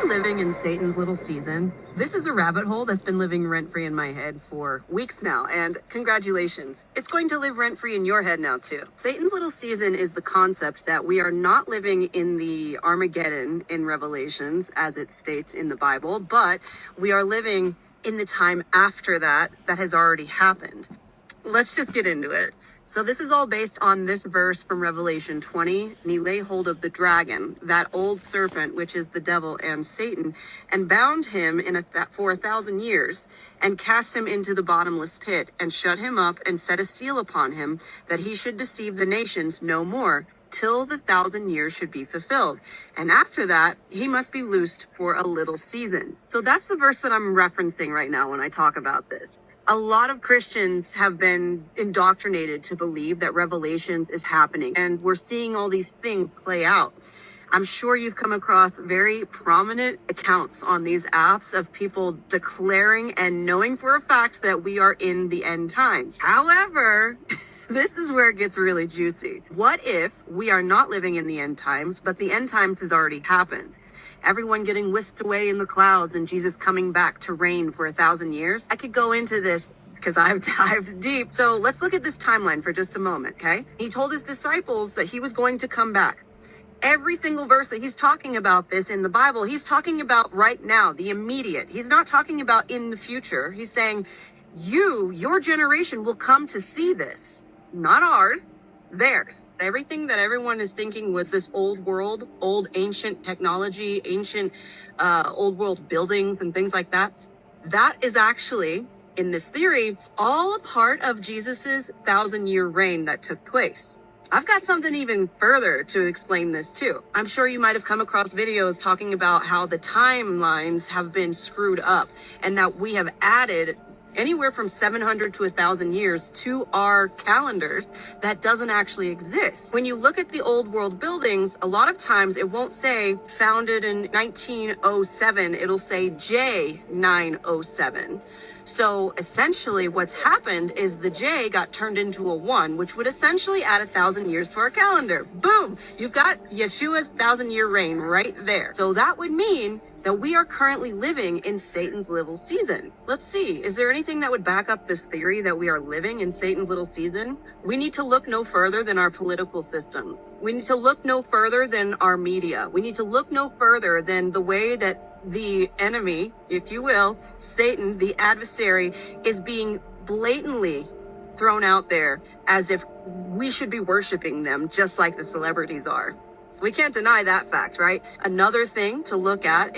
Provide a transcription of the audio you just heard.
living in Satan's little season? This is a rabbit hole that's been living rent-free in my head for weeks now, and congratulations. It's going to live rent-free in your head now too. Satan's little season is the concept that we are not living in the Armageddon in Revelations, as it states in the Bible, but we are living in the time after that has already happened. Let's just get into it. So this is all based on this verse from Revelation 20. And he lay hold of the dragon, that old serpent, which is the devil and Satan, and bound him for 1,000 years, and cast him into the bottomless pit, and shut him up, and set a seal upon him, that he should deceive the nations no more, till the 1,000 years should be fulfilled. And after that, he must be loosed for a little season. So that's the verse that I'm referencing right now when I talk about this. A lot of Christians have been indoctrinated to believe that Revelations is happening, and we're seeing all these things play out. I'm sure you've come across very prominent accounts on these apps of people declaring and knowing for a fact that we are in the end times. However, this is where it gets really juicy. What if we are not living in the end times, but the end times has already happened? Everyone getting whisked away in the clouds and Jesus coming back to reign for 1,000 years. I could go into this because I've dived deep. So let's look at this timeline for just a moment, okay? He told his disciples that he was going to come back. Every single verse that he's talking about this in the Bible, he's talking about right now, the immediate. He's not talking about in the future. He's saying, your generation will come to see this, not ours. Theirs. Everything that everyone is thinking was this old world, old ancient technology, ancient old world buildings and things like that. That is actually, in this theory, all a part of Jesus's 1,000-year reign that took place. I've got something even further to explain this too. I'm sure you might have come across videos talking about how the timelines have been screwed up and that we have added anywhere from 700 to 1,000 years to our calendars that doesn't actually exist. When you look at the old world buildings, a lot of times it won't say founded in 1907, it'll say J907. So essentially what's happened is the J got turned into a 1, which would essentially add 1,000 years to our calendar. Boom! You've got Yeshua's 1,000-year reign right there. So that would mean that we are currently living in Satan's little season. Let's see, is there anything that would back up this theory that we are living in Satan's little season? We need to look no further than our political systems. We need to look no further than our media. We need to look no further than the way that the enemy, if you will, Satan, the adversary, is being blatantly thrown out there as if we should be worshiping them just like the celebrities are. We can't deny that fact, right? Another thing to look at is